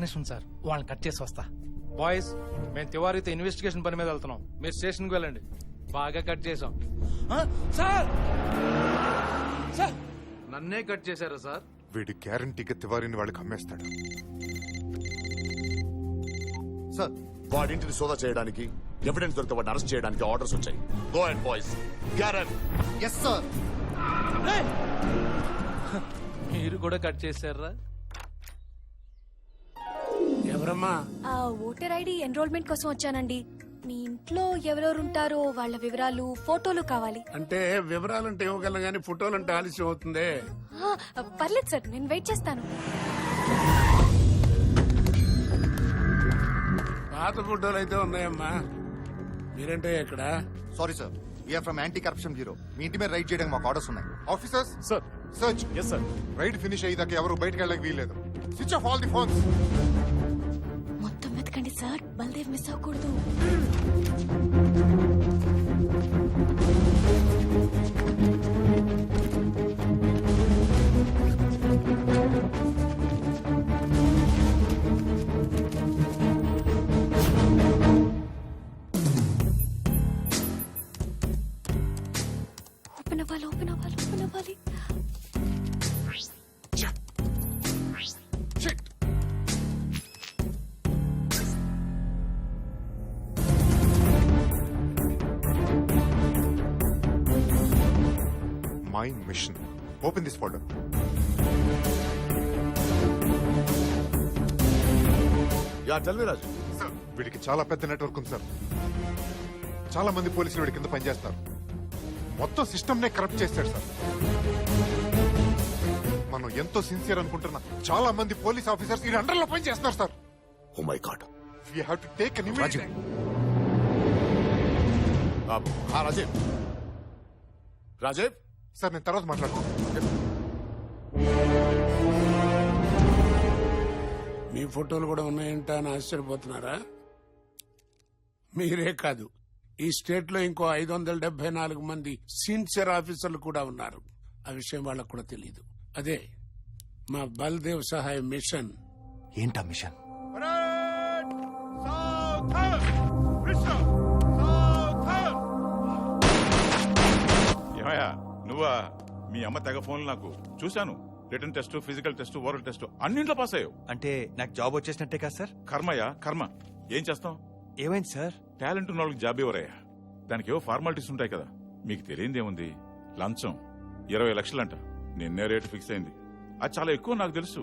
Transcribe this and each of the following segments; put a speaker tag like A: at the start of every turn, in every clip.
A: నిమిషం సార్, వాళ్ళని కట్ చేసి వస్తా.
B: బాయ్స్, మేము తివారీతో ఇన్వెస్టిగేషన్ పని మీద వెళ్తున్నాం. మీరు స్టేషన్కి వెళ్ళండి. బాగా కట్ చేసాం.
A: సార్ సార్
B: నన్నే కట్ చేశారా సార్?
C: వీడి గ్యారంటీగా తివారిని వాళ్ళకి అమ్మేస్తాడు.
D: సార్, వాడింటిని సోదా చేయడానికి, ఎవిడెన్స్ దొరికితే వాడిని అరెస్ట్ చేయడానికి ఆర్డర్స్ వచ్చాయి. గో అండ్ బాయ్స్, గ్యారెంట్.
C: Yes sir.
B: మీరు కూడా కట్ చేశారా?
E: ఎవరమ్మా?
F: ఓటర్ ఐడి ఎన్రోల్మెంట్ కోసం వచ్చానండి. మీ ఇంట్లో ఎవరెవరు ఉంటారో వాళ్ళ వివరాలు, ఫోటోలు కావాలి.
E: అంటే వివరాలంటే ఇవ్వగలను గానీ ఫోటోలంటే ఆలస్యం అవుతుంది.
F: పర్లేదు సార్, నేను వెయిట్ చేస్తాను.
E: పాత ఫోటోలు అయితే ఉన్నాయమ్మా. మీరంటే ఎక్కడ?
C: Sorry sir, we are from anti corruption bureau. మీ ఇంటి మీద రైడ్ చేయడానికి మాకు ఆర్డర్స్ ఉన్నాయి. Officers
G: sir.
C: Search.
G: Yes sir.
C: Raid finish అయ్యేదాకా ఎవరు బయటకు వెళ్ళడానికి వీల్లేదు. Switch off all the phones.
F: మొత్తం వెతకండి సార్, బల్దేవ్ మిస్ అవ్వకూడదు. ఓపెన్ అవ్వాలి, ఓపెన్ అవ్వాలి, ఓపెన్ అవ్వాలి.
C: My mission. Open this folder.
D: Yeah, tell me Raju.
C: Sir, వీడికి చాలా పెద్ద నెట్వర్క్ ఉంది సార్. చాలా మంది పోలీసులు వీడి కింద పనిచేస్తారు. మొత్తం సిస్టమ్ నే కరప్ట్ చేస్తాడు సార్. మనం ఎంతో సిన్సియర్ అనుకుంటున్నా చాలా మంది పోలీస్ ఆఫీసర్స్ ఈ అండర్ లో పని చేస్తారు sir.
D: Oh my God.
C: We have to take an immediate.
D: Rajiv. Rajiv
C: sir, నేను తర్వాత మాట్లాడతాను.
E: మీ ఫోటోలు కూడా ఉన్నాయంట అని ఆశ్చర్యపోతున్నారా? మీరే కాదు, ఈ స్టేట్ లో ఇంకో 574 మంది సీనియర్ ఆఫీసర్లు కూడా ఉన్నారు. ఆ విషయం వాళ్ళకు కూడా తెలియదు. అదే మా బల్దేవ్ సహాయ మిషన్.
G: ఏంటా మిషన్?
H: ఏమయ్యా నువ్వా? మీ అమ్మ తెగ ఫోన్లు నాకు చూశాను. Written test, physical test, oral test అన్నింట్లో పాస్ అయ్యావు.
G: అంటే నాకు జాబ్ వచ్చేసినట్టే కదా సార్?
H: కర్మయ్యా కర్మ. ఏం చేస్తాం?
G: ఏమైంది సార్?
H: టాలెంట్ ఉన్న వాళ్ళకి జాబ్ ఇవ్వరయ్యా. దానికి ఏవో ఫార్మాలిటీస్ ఉంటాయి కదా. మీకు తెలియదేముంది? లంచం 20 లక్షలంట. నిన్నే రేటు ఫిక్స్ అయింది. అది చాలా ఎక్కువ నాకు తెలుసు.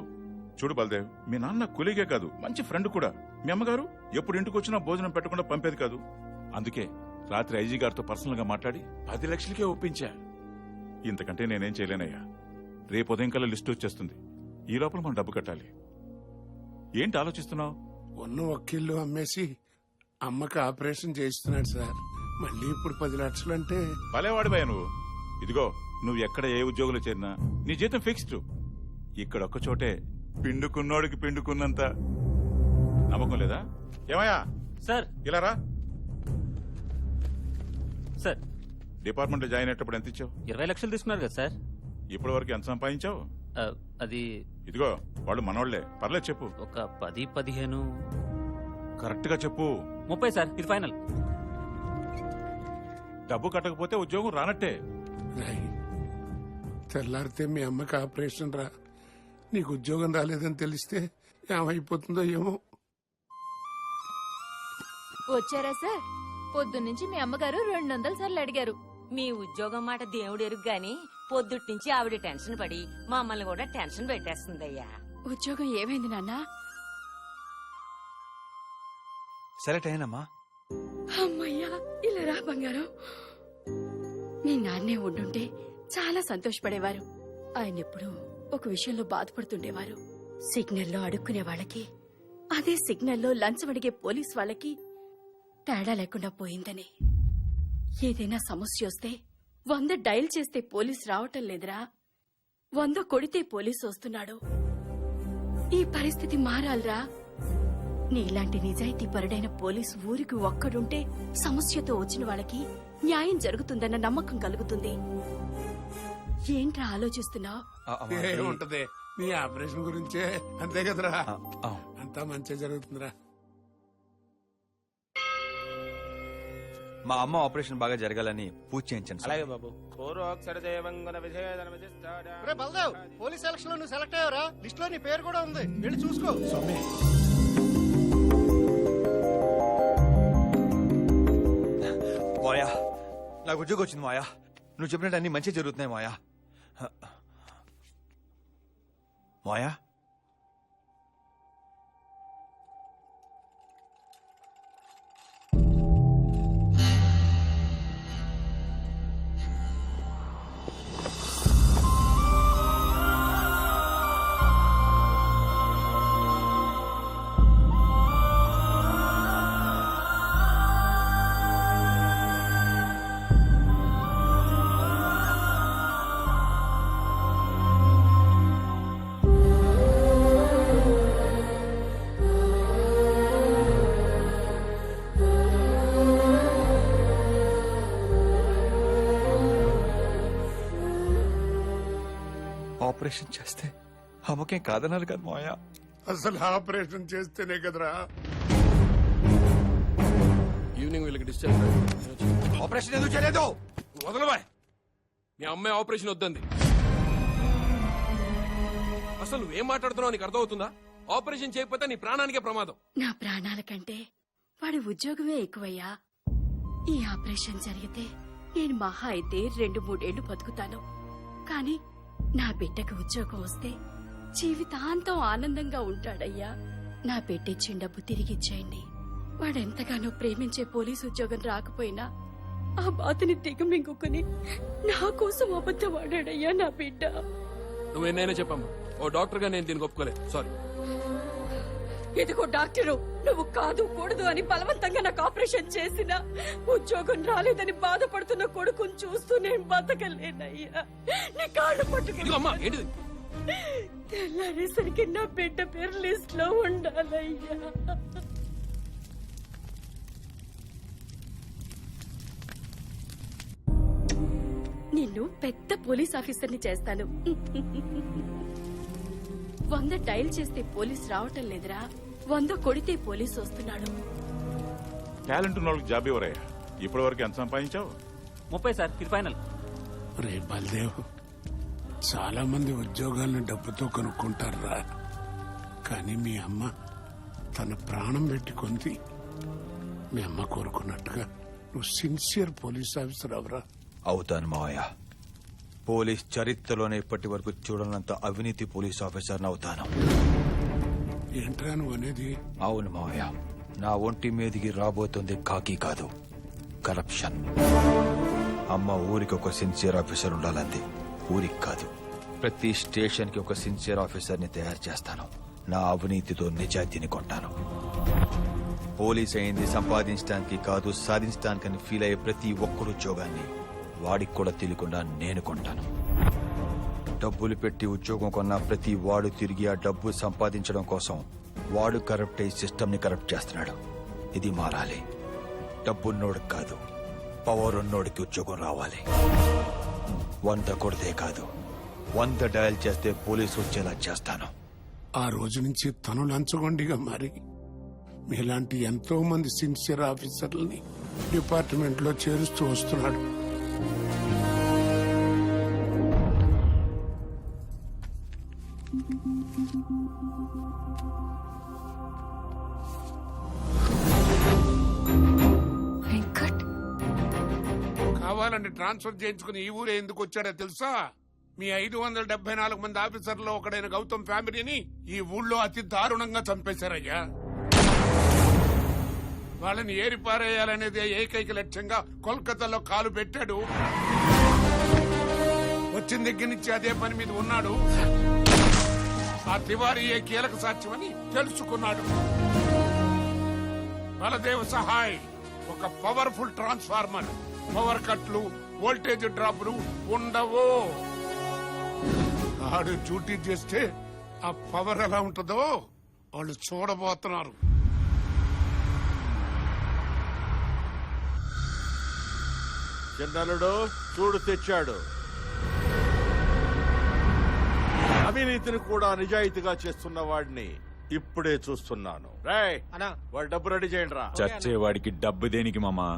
H: చూడు బల్దేవ్, మీ నాన్న కొలీగే కాదు, మంచి ఫ్రెండ్ కూడా. మీ అమ్మగారు ఎప్పుడు ఇంటికి వచ్చినా భోజనం పెట్టకుండా పంపేది కాదు. అందుకే రాత్రి ఐజీ గారితో పర్సనల్ గా మాట్లాడి 10 లక్షలకే ఒప్పించా. ఇంతకంటే నేనేం చేయలేనయ్యా. రేపు ఉదయం కల్లా లిస్టు వచ్చేస్తుంది. ఈ లోపల మనం డబ్బు కట్టాలి. ఏంటి ఆలోచిస్తున్నావు?
E: ఉన్న వకీళ్ళు అమ్మేసి అమ్మకి ఆపరేషన్ చేయిస్తున్నాడు సార్. మళ్ళీ ఇప్పుడు 10 లక్షలంటే.
H: భలేవాడిపోయా నువ్వు. ఇదిగో, నువ్వు ఎక్కడ ఏ ఉద్యోగులు చేరినా నీ జీతం ఫిక్స్డ్. ఇక్కడ ఒక్క చోటే పిండుకున్నోడికి పిండుకున్నంత. నమ్మకం లేదా? ఏమయ్యా
I: సార్,
H: ఇలా రా.
I: సార్,
H: డిపార్ట్మెంట్ లో జాయిన్ అయ్యేటప్పుడు ఎంత ఇచ్చావు?
I: 20 లక్షలు తీసుకున్నారు కదా సార్.
H: ఇప్పటి వరకు ఎంత సంపాదించావు?
I: అది
H: ఇదిగో, వాళ్ళు మనోళ్లే. పర్లేదు చెప్పు.
I: ఒక 10-15.
H: కరెక్ట్ గా చెప్పు.
I: 30 సార్, ఇది ఫైనల్.
H: డబ్బు కట్టకపోతే ఉద్యోగం రానట్టే.
E: రాయి, తెల్లారితే మీ అమ్మకి ఆపరేషన్ రా. నీకు ఉద్యోగం రాలేదని తెలిస్తే ఏమైపోతుందో ఏమో.
J: వచ్చారా సార్? పొద్దున్నుంచి మీ అమ్మగారు 200 సార్లు అడిగారు.
K: మీ ఉద్యోగం మాట దేవుడు ఎరుగు గాని పొద్దుట్నుంచి ఆవిడ టెన్షన్ పడి మమ్మల్ని కూడా టెన్షన్ పెట్టేస్తుందయ్యా.
J: ఉద్యోగం ఏమైంది నాన్న?
G: సెలెక్ట్ అయ్యానమ్మా.
J: అమ్మయ్యా, ఇలా రా బంగారం. మీ నాన్నే ఉండుంటే చాలా సంతోషపడేవారు. ఆయన ఎప్పుడు ఒక విషయంలో బాధపడుతుండేవారు. సిగ్నల్లో అడుక్కునే వాళ్ళకి, అదే సిగ్నల్లో లంచం అడిగే పోలీస్ వాళ్ళకి తేడా లేకుండా పోయిందని. ఏదైనా సమస్య వస్తే 100 డయల్ చేస్తే పోలీస్ రావటం లేదురా, 100 కొడితే పోలీసు వస్తున్నాడు. ఈ పరిస్థితి మారాలరా. నీలాంటి నిజాయితీ పరుడైన పోలీసు ఊరికి ఒక్కడుంటే సమస్యతో వచ్చిన వాళ్ళకి న్యాయం జరుగుతుందన్న నమ్మకం కలుగుతుంది. ఏంట్రా ఆలోచిస్తున్నావు?
E: ఏముంటది, నీ ఆపరేషన్ గురించే. అంతే కదరా? అంత అంతా మంచి జరుగుతుందిరా.
G: మా అమ్మ ఆపరేషన్ బాగా జరగాలని పూజ చేయించండి సార్.
A: బాబు.
L: బల్దేవ్, పోలీస్ సెలక్షన్ లో నువ్వు సెలెక్ట్ అయ్యావరా? లిస్ట్ లో నీ పేరు కూడా ఉంది, వెళ్ళి చూసుకో.
G: మాయా నాకు ఉద్యోగం వచ్చింది మాయా. నువ్వు చెప్పినట్టు అన్ని మంచి జరుగుతున్నాయి మాయా. మాయా ఆపరేషన్ చేస్తే అమ్మకేం కాదన్నారు కదా మాయా.
E: అసలు ఆపరేషన్ చేస్తేనే కదరా.
A: ఈవినింగ్ వీళ్ళకి డిశ్చార్జ్.
G: ఆపరేషన్ ఎందుకు చేయలేదు?
A: వదలవా, మీ అమ్మాయి ఆపరేషన్ వద్దంది. అసలు నువ్వేం మాట్లాడుతున్నావు నీకు అర్థమవుతుందా? ఆపరేషన్ చేయకపోతే నీ ప్రాణానికే ప్రమాదం.
J: నా ప్రాణాల కంటే వాడి ఉద్యోగమే ఎక్కువయ్యా. ఈ ఆపరేషన్ జరిగితే నేను మహా అయితే 2-3 ఏళ్లు బతుకుతాను. కానీ నా బిడ్డకు ఉద్యోగం వస్తే జీవితాంతం ఆనందంగా ఉంటాడయ్యా. నా బిడ్డిచ్చిన డబ్బు తిరిగిచ్చేయండి. వాడెంతగానో ప్రేమించే పోలీసు ఉద్యోగం రాకపోయినా ఆ బాధని దిగమింగుకుని నా కోసం అబద్ధం ఆడాడయ్యా నా బిడ్డ.
A: నువ్వేనైనా చెప్పమ్మా, ఓ డాక్టర్ గా నేను దీనికి ఒప్పుకోలేదు. సారీ.
J: ఇదిగో డాక్టరు, నువ్వు కాదు కూడదు అని బలవంతంగా నాకు ఆపరేషన్ చేసిన ఉద్యోగం రాలేదని బాధపడుతున్న కొడుకుని చూస్తూ నేను బతకలేనయ్యా. నీ కాళ్ళు పట్టుకుని తెల్లారేసరికి నా బిడ్డ పేరు లిస్ట్ లో ఉండాలయ్యా. నిన్ను పెద్ద పోలీస్ ఆఫీసర్ని చేస్తాను. 100 డైల్ చేస్తే పోలీస్ రావటం లేదురా, 100 కొడితే పోలీస్ వస్తున్నాడు.
H: టాలెంట్ ఉన్న వాళ్ళకి జాబ్ ఎవరయ్యా? ఇప్పటి వరకు ఎంత సంపాదించావు?
I: 30 సార్, ఇది ఫైనల్.
E: రే బల్దేవ్, చాలా మంది ఉద్యోగాలను డబ్బుతో కొనుక్కుంటారా. కానీ మీ అమ్మ తన ప్రాణం పెట్టి కొంది. మీ అమ్మ కోరుకున్నట్టుగా నువ్వు సిన్సియర్ పోలీస్ ఆఫీసర్ అవరా.
G: అవుతాను మావయ్య. పోలీస్ చరిత్రలోనే ఇప్పటి వరకు చూడనంత అవినీతి పోలీస్ ఆఫీసర్ని అవుతాను.
E: ఏంట్రా నువ్వు అనేది?
G: అవును మావయ్య, నా ఒంటి మీదికి రాబోతుంది కాకి కాదు, కరప్షన్. అమ్మ ఊరికి ఒక సిన్సియర్ ఆఫీసర్ ఉండాలంది, ఊరికి కాదు. ప్రతి స్టేషన్ కి ఒక సిన్సియర్ ఆఫీసర్ ని తయారు చేస్తాను. నా అవినీతితో నిజాయితీని కొంటాను. పోలీస్ అయింది సంపాదించడానికి కాదు, సాధించడానికని ఫీల్ అయ్యే ప్రతి ఒక్కరు ఉద్యోగాన్ని వాడికి కూడా తెలియకుండా నేను కొంటాను. డబ్బులు పెట్టి ఉద్యోగం కొన్న ప్రతి వాడు తిరిగి ఆ డబ్బు సంపాదించడం కోసం వాడు కరప్ట్ అయ్యి సిస్టమ్ ని కరప్ట్ చేస్తున్నాడు. ఇది మారాలి. డబ్బున్నోడికి కాదు, పవర్ ఉన్నోడికి ఉద్యోగం రావాలి. 100 కొడితే కాదు, 100 డయల్ చేస్తే పోలీసు వచ్చేలా చేస్తాను.
E: ఆ రోజు నుంచి తను లంచగొండిగా మారి మీలాంటి ఎంతో మంది సిన్సియర్ ఆఫీసర్లని డిపార్ట్మెంట్ లో చేరుస్తూ వస్తున్నాడు.
F: వెంకట్
E: కావాలని ట్రాన్స్ఫర్ చేయించుకుని ఈ ఊరే ఎందుకు వచ్చాడో తెలుసా? మీ 574 మంది ఆఫీసర్లో ఒకడైన గౌతమ్ ఫ్యామిలీని ఈ ఊళ్ళో అతి దారుణంగా చంపేశారయ్యా. వాళ్ళని ఏరిపారేయాలనేది ఏకైక లక్ష్యంగా కోల్కతాలో కాలు పెట్టాడు. వచ్చిన దగ్గర నుంచి అదే పని మీద ఉన్నాడు. ఆ తివారీయే కీలక సాక్ష్యమని తెలుసుకున్నాడు. బలదేవ్ సహాయ్ ఒక పవర్ఫుల్ ట్రాన్స్ఫార్మర్. పవర్ కట్లు, వోల్టేజ్ డ్రాప్లు ఉండవు. ఆడు డ్యూటీ చేస్తే ఆ పవర్ ఎలా ఉంటుందో వాళ్ళు చూడబోతున్నారు.
L: చిన్నలుడు చూడు తెచ్చాడు. అవినీతిని కూడా నిజాయితీగా చేస్తున్న వాడిని ఇప్పుడే చూస్తున్నాను రేయ్ వాడు డబ్బు రెడీ చేయండి రా
G: చచ్చేవాడికి డబ్బు దేనికి మామా?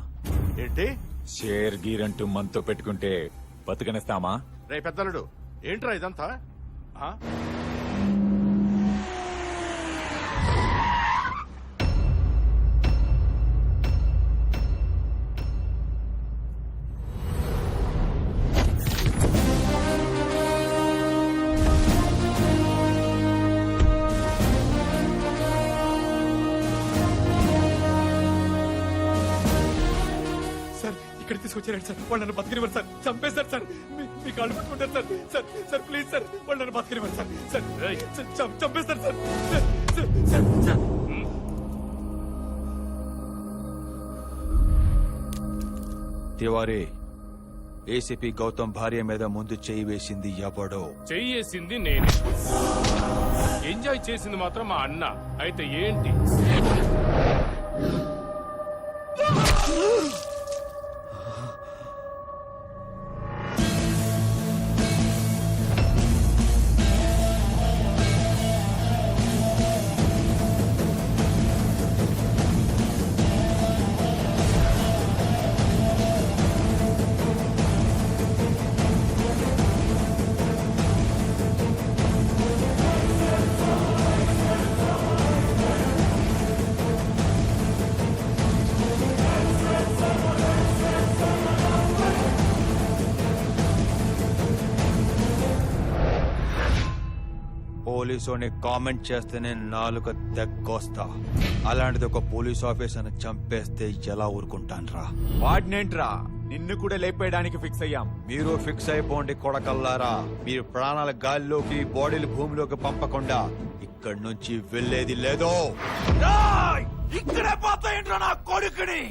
L: ఏంటి
G: షేర్ గీరంటూ మనతో పెట్టుకుంటే బతుకనిస్తామా?
L: రే పెద్దలుడు ఏంట్రా ఇదంతా ఆ?
A: సార్ ఇక్కడ తీసుకొచ్చారండి సార్. వాళ్ళు నన్ను బతికినివ్వరు సార్. చంపేశారు సార్. మీ కాళ్ళు పట్టుకుంటారు sir. Sir sir please sir, వాళ్ళు నన్ను బతికినివ్వరు సార్. సార్ చంపేస్తారు sir. Sir sir sir
G: Tiwari, ACP Gautam భార్య మీద ముందు చేయి వేసింది ఎవడో?
B: చెయ్యేసింది నేనే, ఎంజాయ్ చేసింది మాత్రం మా అన్న. అయితే ఏంటి?
G: పోలీసుని కామెంట్ చేస్తేనే నాలుక తెగ్గొస్తా. అలాంటిది ఒక పోలీస్ ఆఫీసర్ని చంపేస్తే ఎలా ఊరుకుంటాన్రా? వాడినేంట్రా, నిన్ను కూడా లేపేయడానికి ఫిక్స్ అయ్యాం. మీరు ఫిక్స్ అయిపోండి కొడకల్లారా. మీరు ప్రాణాల గాలిలోకి, బాడీలు భూమిలోకి పంపకుండా ఇక్కడి నుంచి వెళ్లేది లేదో. ఇక్కడే పోతాయంట్రా నా కొడుకుని.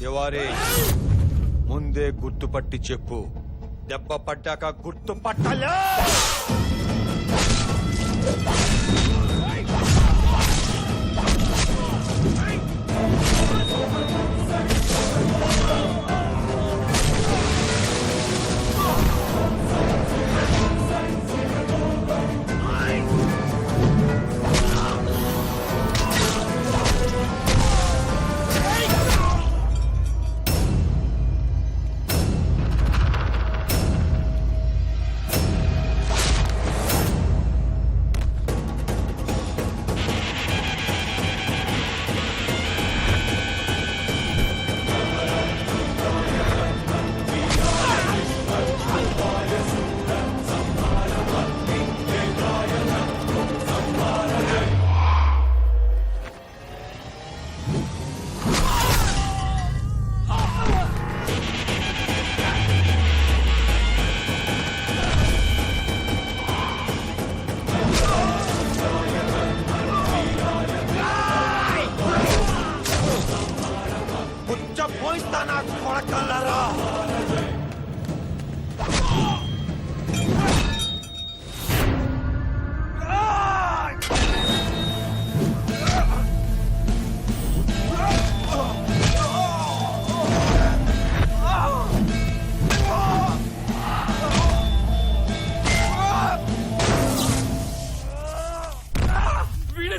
G: తివారీ, ముందే గుర్తుపట్టి చెప్పు. దెబ్బ పడ్డాక గుర్తుపట్టాలా?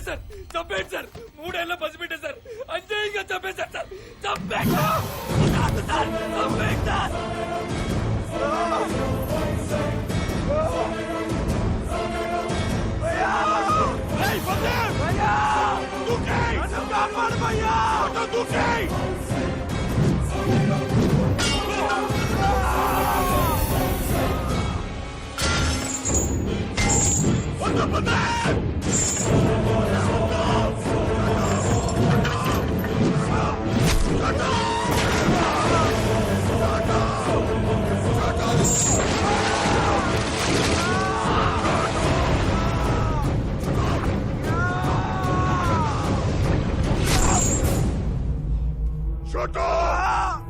A: సార్ చంపేయండి సార్. 3 ఏళ్ళ పసిబిడ్డ సార్. అన్యాయంగా చంపేశారు సార్. చంపేయండి సార్. చంపేయండి సార్.
D: Shut up!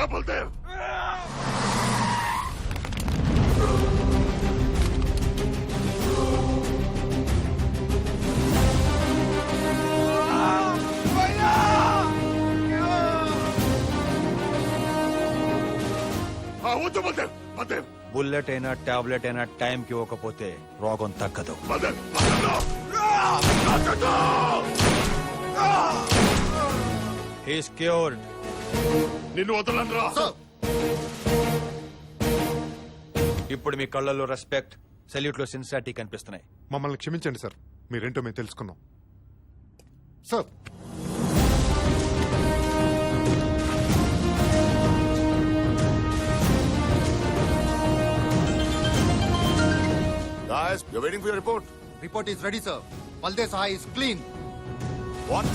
D: Appledev! వద్దు బల్దేవ్ బల్దేవ్
G: బుల్లెట్ అయినా టాబ్లెట్ అయినా టైంకి ఇవ్వకపోతే రోగం తగ్గదు.
D: Baldev Baldev
G: he's cured.
D: నిన్ను వదలనురా.
G: ఇప్పుడు మీ కళ్ళల్లో రెస్పెక్ట్, సెల్యూట్ లో సిన్సియారిటీ కనిపిస్తున్నాయి.
C: మమ్మల్ని క్షమించండి సార్, మీరేంటో మేము తెలుసుకున్నాం sir.
D: Guys, you're waiting for your report.
L: Report is ready sir. Baldev Sahay is clean.
D: What?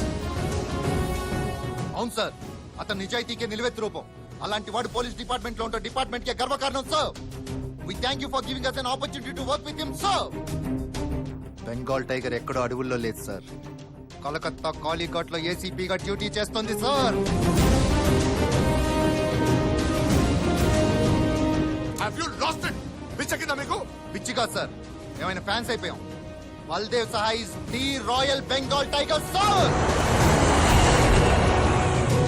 L: అవును సార్, అతను నిజాయితీకే నిలువెత్తు రూపం. అలాంటి వాడు పోలీస్ డిపార్ట్మెంట్ లో ఉంటే డిపార్ట్మెంట్ కే గర్వకారణం sir. We thank you for giving us an opportunity to work with him sir. Bengal tiger ఎక్కడో అడవుల్లో లేదు సార్, కలకత్తా కాళీఘాట్ లో ఏసీపీగా డ్యూటీ చేస్తుంది sir.
D: Have you lost it? పిచ్చెక్కిందా మీకు?
L: పిచ్చిగా సార్, ఏమైనా ఫ్యాన్స్ అయిపోయాం. Baldev Sahay is the royal Bengal tiger sir.